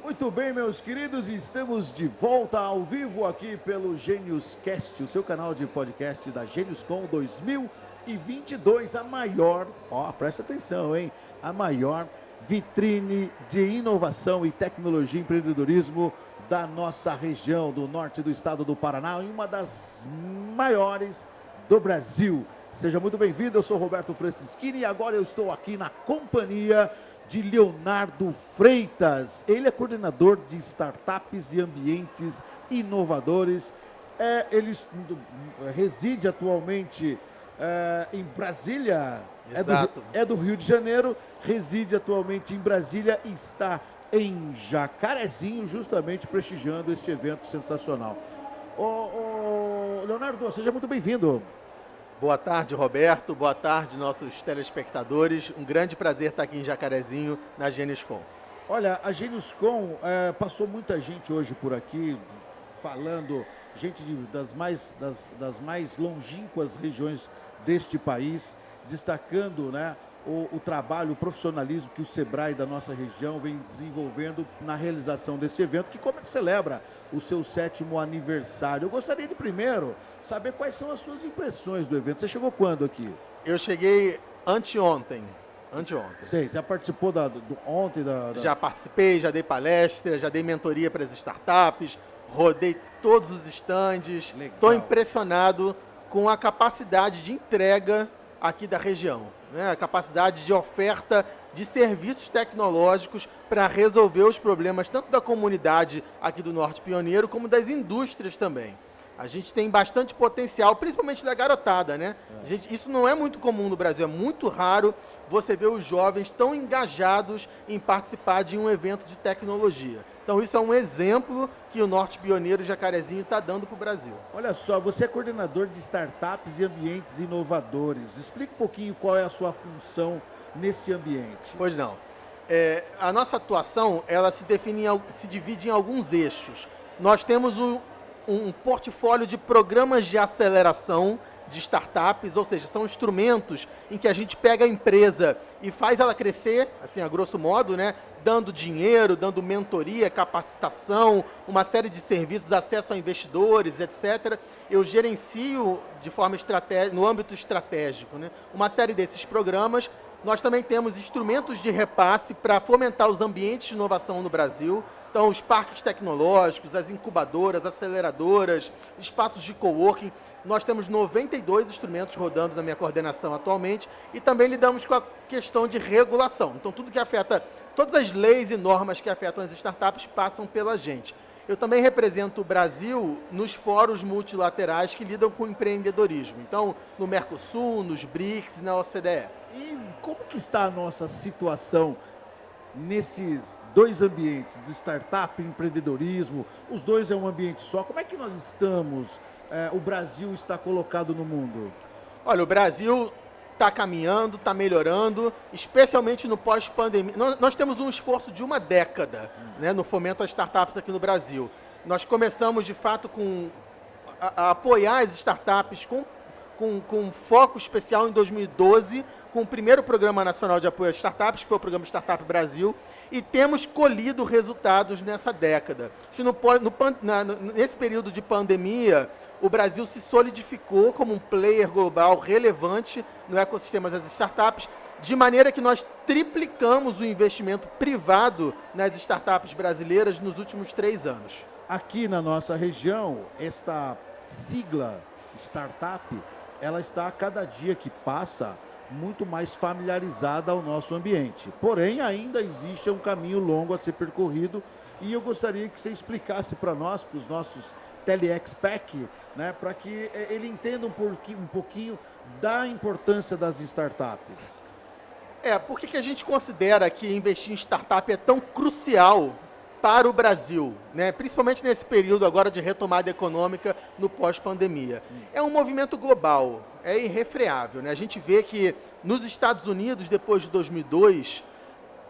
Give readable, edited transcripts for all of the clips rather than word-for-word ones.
Muito bem, meus queridos, estamos de volta ao vivo aqui pelo Gênios Cast, o seu canal de podcast da GêniosCon 2022, a maior, presta atenção, hein? A maior vitrine de inovação e tecnologia e empreendedorismo da nossa região, do norte do estado do Paraná, e uma das maiores do Brasil. Seja muito bem-vindo, eu sou Roberto Francischini e agora eu estou aqui na companhia de Leonardo Freitas. Ele é coordenador de startups e ambientes inovadores. Ele reside atualmente em Brasília. Exato. É do Rio de Janeiro, reside atualmente em Brasília e está em Jacarezinho, justamente prestigiando este evento sensacional. Leonardo, seja muito bem-vindo. Boa tarde, Roberto. Boa tarde, nossos telespectadores. Um grande prazer estar aqui em Jacarezinho, na GêniosCon. Olha, a GêniosCon, passou muita gente hoje por aqui, falando, gente das mais longínquas regiões deste país, destacando, né, o trabalho, o profissionalismo que o Sebrae da nossa região vem desenvolvendo na realização desse evento, que celebra o seu 7º aniversário. Eu gostaria de primeiro saber quais são as suas impressões do evento. Você chegou quando aqui? Eu cheguei anteontem. Sei, já participou ontem? Já participei, já dei palestra, já dei mentoria para as startups, rodei todos os estandes. Estou impressionado com a capacidade de entrega aqui da região, né? A capacidade de oferta de serviços tecnológicos para resolver os problemas tanto da comunidade aqui do Norte Pioneiro como das indústrias também. A gente tem bastante potencial, principalmente da garotada, né? Isso não é muito comum no Brasil, é muito raro você ver os jovens tão engajados em participar de um evento de tecnologia. Então isso é um exemplo que o Norte Pioneiro Jacarezinho está dando para o Brasil. Olha só, você é coordenador de startups e ambientes inovadores. Explica um pouquinho qual é a sua função nesse ambiente. Pois não. A nossa atuação, ela se divide em alguns eixos. Nós temos um portfólio de programas de aceleração de startups, ou seja, são instrumentos em que a gente pega a empresa e faz ela crescer, assim, a grosso modo, né, dando dinheiro, dando mentoria, capacitação, uma série de serviços, acesso a investidores, etc. Eu gerencio de forma estratégica, no âmbito estratégico, né, uma série desses programas. Nós também temos instrumentos de repasse para fomentar os ambientes de inovação no Brasil. Então, os parques tecnológicos, as incubadoras, aceleradoras, espaços de coworking. Nós temos 92 instrumentos rodando na minha coordenação atualmente e também lidamos com a questão de regulação. Então, tudo que afeta, todas as leis e normas que afetam as startups passam pela gente. Eu também represento o Brasil nos fóruns multilaterais que lidam com empreendedorismo. Então, no Mercosul, nos BRICS e na OCDE. E como que está a nossa situação nesses dois ambientes, de startup e empreendedorismo? Os dois é um ambiente só. Como é que nós estamos? O Brasil está colocado no mundo? Olha, o Brasil está caminhando, está melhorando, especialmente no pós-pandemia. Nós temos um esforço de uma década, né, no fomento às startups aqui no Brasil. Nós começamos, de fato, a apoiar as startups com foco especial em 2012, com o primeiro Programa Nacional de Apoio às Startups, que foi o Programa Startup Brasil, e temos colhido resultados nessa década. Nesse período de pandemia, o Brasil se solidificou como um player global relevante no ecossistema das startups, de maneira que nós triplicamos o investimento privado nas startups brasileiras nos últimos 3 anos. Aqui na nossa região, esta sigla startup, ela está a cada dia que passa muito mais familiarizada ao nosso ambiente. Porém, ainda existe um caminho longo a ser percorrido e eu gostaria que você explicasse para nós, para os nossos tele-expec, né, para que ele entenda um pouquinho da importância das startups. Por que a gente considera que investir em startup é tão crucial para o Brasil, né? Principalmente nesse período agora de retomada econômica no pós-pandemia? É um movimento global, é irrefreável, né? A gente vê que nos Estados Unidos, depois de 2002,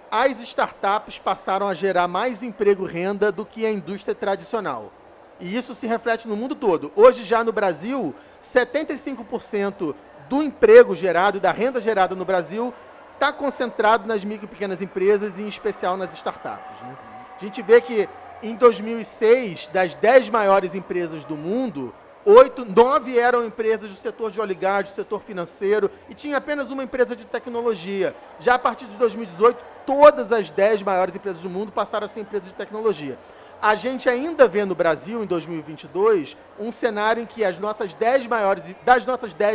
as startups passaram a gerar mais emprego e renda do que a indústria tradicional. E isso se reflete no mundo todo. Hoje, já no Brasil, 75% do emprego gerado e da renda gerada no Brasil está concentrado nas micro e pequenas empresas, e em especial nas startups, né? A gente vê que em 2006, das 10 maiores empresas do mundo, 9 eram empresas do setor de óleo e gás, do setor financeiro, e tinha apenas uma empresa de tecnologia. Já a partir de 2018, todas as 10 maiores empresas do mundo passaram a ser empresas de tecnologia. A gente ainda vê no Brasil, em 2022, um cenário em que das nossas 10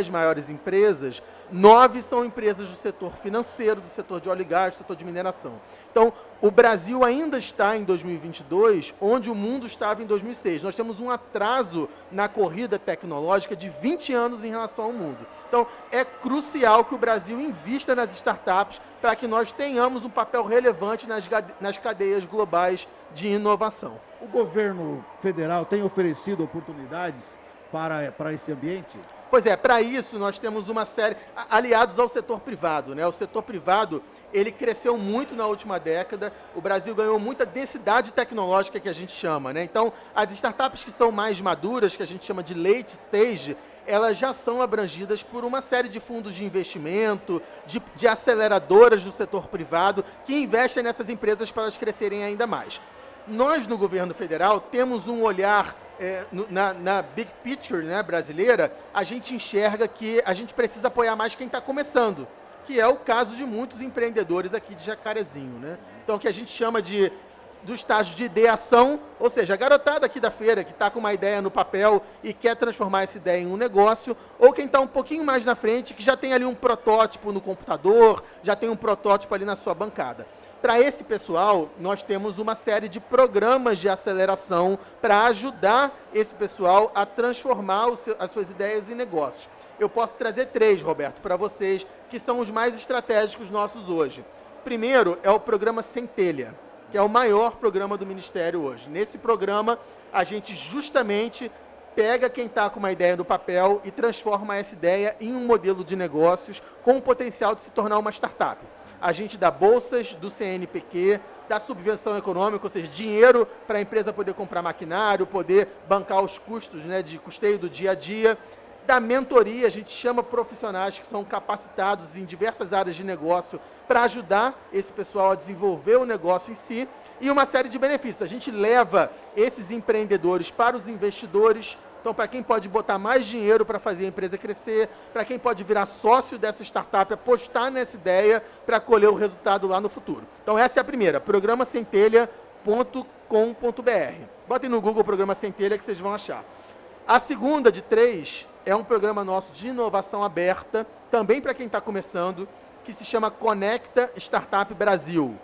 maiores empresas, 9 são empresas do setor financeiro, do setor de óleo e gás, do setor de mineração. Então, o Brasil ainda está em 2022, onde o mundo estava em 2006. Nós temos um atraso na corrida tecnológica de 20 anos em relação ao mundo. Então, é crucial que o Brasil invista nas startups para que nós tenhamos um papel relevante nas cadeias globais de inovação. O governo federal tem oferecido oportunidades para esse ambiente? Pois é, para isso nós temos uma série, aliados ao setor privado, né? O setor privado, ele cresceu muito na última década, o Brasil ganhou muita densidade tecnológica, que a gente chama, né? Então, as startups que são mais maduras, que a gente chama de late stage, elas já são abrangidas por uma série de fundos de investimento, de aceleradoras do setor privado, que investem nessas empresas para elas crescerem ainda mais. Nós, no governo federal, temos um olhar na big picture, né, brasileira. A gente enxerga que a gente precisa apoiar mais quem está começando, que é o caso de muitos empreendedores aqui de Jacarezinho, né? Então, que a gente chama do estágio de ideação, ou seja, a garotada aqui da feira que está com uma ideia no papel e quer transformar essa ideia em um negócio, ou quem está um pouquinho mais na frente, que já tem ali um protótipo no computador, já tem um protótipo ali na sua bancada. Para esse pessoal, nós temos uma série de programas de aceleração para ajudar esse pessoal a transformar as suas ideias em negócios. Eu posso trazer 3, Roberto, para vocês, que são os mais estratégicos nossos hoje. Primeiro é o programa Centelha, que é o maior programa do Ministério hoje. Nesse programa, a gente justamente pega quem está com uma ideia no papel e transforma essa ideia em um modelo de negócios com o potencial de se tornar uma startup. A gente dá bolsas do CNPq, dá subvenção econômica, ou seja, dinheiro para a empresa poder comprar maquinário, poder bancar os custos, né, de custeio do dia a dia. Da mentoria, a gente chama profissionais que são capacitados em diversas áreas de negócio para ajudar esse pessoal a desenvolver o negócio em si, e uma série de benefícios. A gente leva esses empreendedores para os investidores. Então, para quem pode botar mais dinheiro para fazer a empresa crescer, para quem pode virar sócio dessa startup, apostar nessa ideia para colher o resultado lá no futuro. Então, essa é a primeira, programacentelha.com.br. Botem no Google Programa Centelha que vocês vão achar. A segunda, de 3, é um programa nosso de inovação aberta, também para quem está começando, que se chama Conecta Startup Brasil.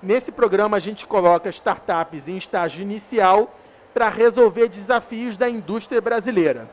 Nesse programa, a gente coloca startups em estágio inicial para resolver desafios da indústria brasileira.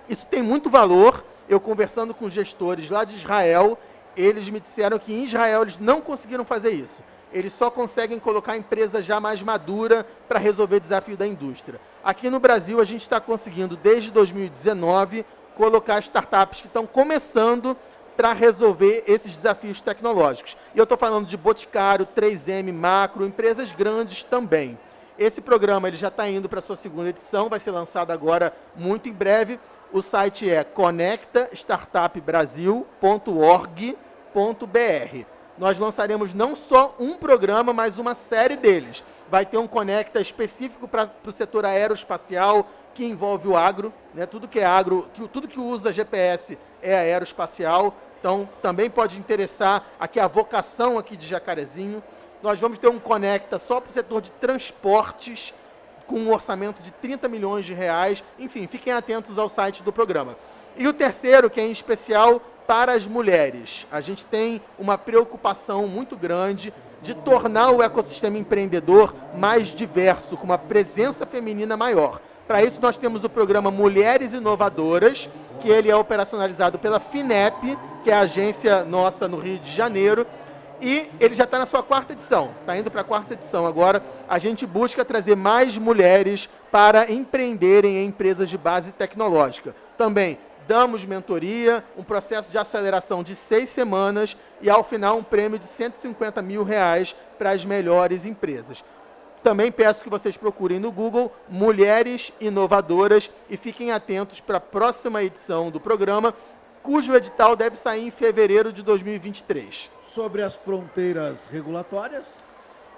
Isso tem muito valor. Eu conversando com gestores lá de Israel, eles me disseram que em Israel eles não conseguiram fazer isso. Eles só conseguem colocar a empresa já mais madura para resolver desafio da indústria. Aqui no Brasil, a gente está conseguindo, desde 2019, colocar startups que estão começando para resolver esses desafios tecnológicos. E eu estou falando de Boticário, 3M, Macro, empresas grandes também. Esse programa ele já está indo para a sua segunda edição, vai ser lançado agora muito em breve. O site é conectastartupbrasil.org.br. Nós lançaremos não só um programa, mas uma série deles. Vai ter um Conecta específico para o setor aeroespacial, que envolve o agro, né? Tudo que é agro, tudo que usa GPS é aeroespacial. Então, também pode interessar aqui a vocação aqui de Jacarezinho. Nós vamos ter um Conecta só para o setor de transportes, com um orçamento de 30 milhões de reais. Enfim, fiquem atentos ao site do programa. E o terceiro, que é em especial para as mulheres. A gente tem uma preocupação muito grande de tornar o ecossistema empreendedor mais diverso, com uma presença feminina maior. Para isso, nós temos o programa Mulheres Inovadoras, que ele é operacionalizado pela FINEP, que é a agência nossa no Rio de Janeiro, e ele já está na sua 4ª edição, está indo para a 4ª edição agora. A gente busca trazer mais mulheres para empreenderem em empresas de base tecnológica. Também damos mentoria, um processo de aceleração de 6 semanas e, ao final, um prêmio de 150 mil reais para as melhores empresas. Também peço que vocês procurem no Google Mulheres Inovadoras e fiquem atentos para a próxima edição do programa, cujo edital deve sair em fevereiro de 2023. Sobre as fronteiras regulatórias?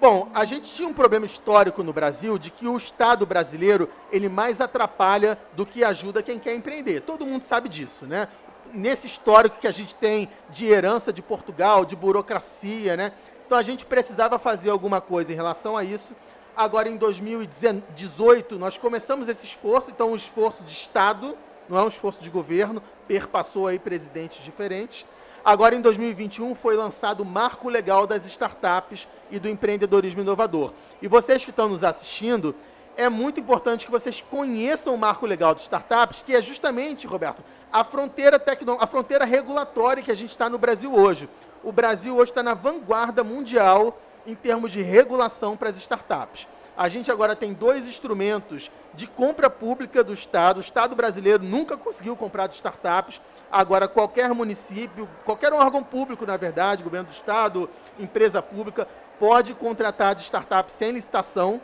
Bom, a gente tinha um problema histórico no Brasil de que o Estado brasileiro, ele mais atrapalha do que ajuda quem quer empreender. Todo mundo sabe disso, né? Nesse histórico que a gente tem de herança de Portugal, de burocracia, né? Então a gente precisava fazer alguma coisa em relação a isso. Agora, em 2018, nós começamos esse esforço, então um esforço de Estado, não é um esforço de governo, perpassou aí presidentes diferentes. Agora, em 2021, foi lançado o Marco Legal das Startups e do Empreendedorismo Inovador. E vocês que estão nos assistindo, é muito importante que vocês conheçam o Marco Legal de Startups, que é justamente, Roberto, a fronteira regulatória que a gente está no Brasil hoje. O Brasil hoje está na vanguarda mundial em termos de regulação para as startups. A gente agora tem 2 instrumentos de compra pública do Estado. O Estado brasileiro nunca conseguiu comprar de startups. Agora, qualquer município, qualquer órgão público, na verdade, governo do Estado, empresa pública, pode contratar de startup sem licitação,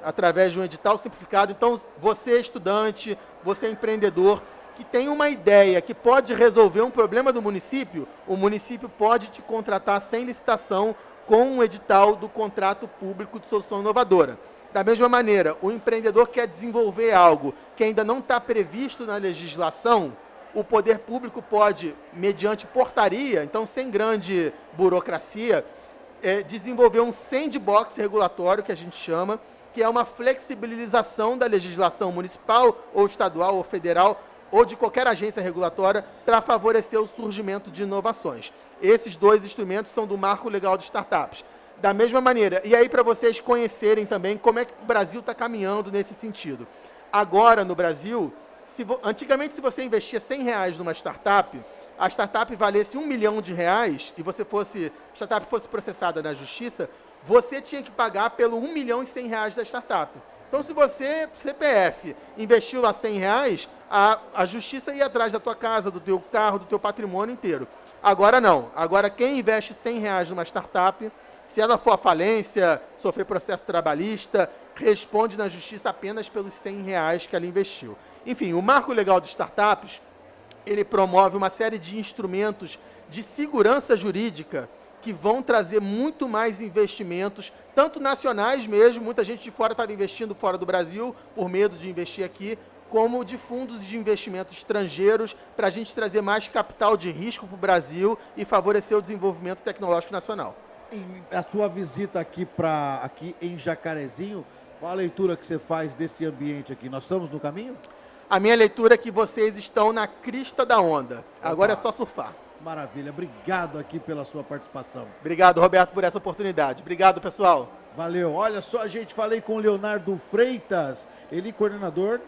através de um edital simplificado. Então, você estudante, você empreendedor, que tem uma ideia que pode resolver um problema do município, o município pode te contratar sem licitação com um edital do contrato público de solução inovadora. Da mesma maneira, o empreendedor quer desenvolver algo que ainda não está previsto na legislação, o poder público pode, mediante portaria, então sem grande burocracia, desenvolver um sandbox regulatório, que a gente chama, que é uma flexibilização da legislação municipal, ou estadual, ou federal, ou de qualquer agência regulatória, para favorecer o surgimento de inovações. Esses 2 instrumentos são do Marco Legal de Startups. Da mesma maneira, e aí para vocês conhecerem também como é que o Brasil está caminhando nesse sentido. Agora, no Brasil, antigamente, se você investia R$100 numa startup, a startup valesse R$1 milhão e a startup fosse processada na justiça, você tinha que pagar pelo R$1 milhão e 100 da startup. Então, se você, CPF, investiu lá R$100, a justiça ia atrás da tua casa, do teu carro, do teu patrimônio inteiro. Agora não. Agora, quem investe R$100 numa startup, se ela for à falência, sofrer processo trabalhista, responde na justiça apenas pelos R$100 que ela investiu. Enfim, o Marco Legal de Startups, ele promove uma série de instrumentos de segurança jurídica que vão trazer muito mais investimentos, tanto nacionais mesmo, muita gente de fora estava investindo fora do Brasil, por medo de investir aqui, como de fundos de investimento estrangeiros, para a gente trazer mais capital de risco para o Brasil e favorecer o desenvolvimento tecnológico nacional. A sua visita aqui em Jacarezinho, qual a leitura que você faz desse ambiente aqui? Nós estamos no caminho? A minha leitura é que vocês estão na crista da onda. Agora é só surfar. Maravilha. Obrigado aqui pela sua participação. Obrigado, Roberto, por essa oportunidade. Obrigado, pessoal. Valeu. Olha só, gente, falei com o Leonardo Freitas. Ele é coordenador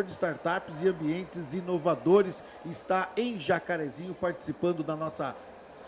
de startups e ambientes inovadores. Está em Jacarezinho participando da nossa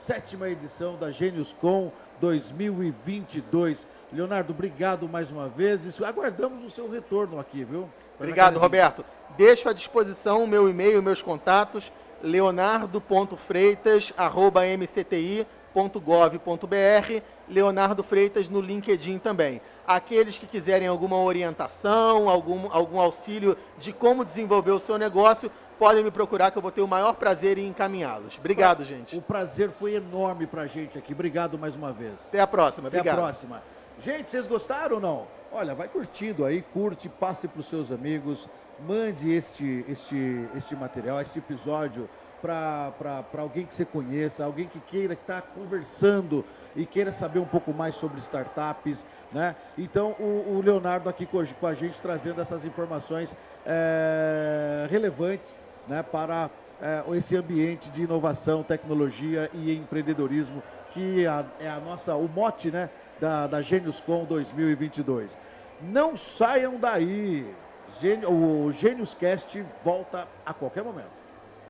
7ª edição da GeniusCon 2022. Leonardo, obrigado mais uma vez. Aguardamos o seu retorno aqui, viu? Obrigado, Roberto. Deixo à disposição o meu e-mail, meus contatos, leonardo.freitas@mcti.gov.br, Leonardo Freitas no LinkedIn também. Aqueles que quiserem alguma orientação, algum auxílio de como desenvolver o seu negócio, podem me procurar que eu vou ter o maior prazer em encaminhá-los. Obrigado, gente. O prazer foi enorme pra gente aqui. Obrigado mais uma vez. Até a próxima. Obrigado. Até a próxima. Gente, vocês gostaram ou não? Olha, vai curtindo aí, curte, passe para os seus amigos, mande este material, este episódio para alguém que você conheça, alguém que queira estar conversando e queira saber um pouco mais sobre startups, né? Então, o Leonardo aqui com a gente trazendo essas informações relevantes, né, para esse ambiente de inovação, tecnologia e empreendedorismo, que é o mote, né, da GeniusCon 2022. Não saiam daí, o GeniusCast volta a qualquer momento.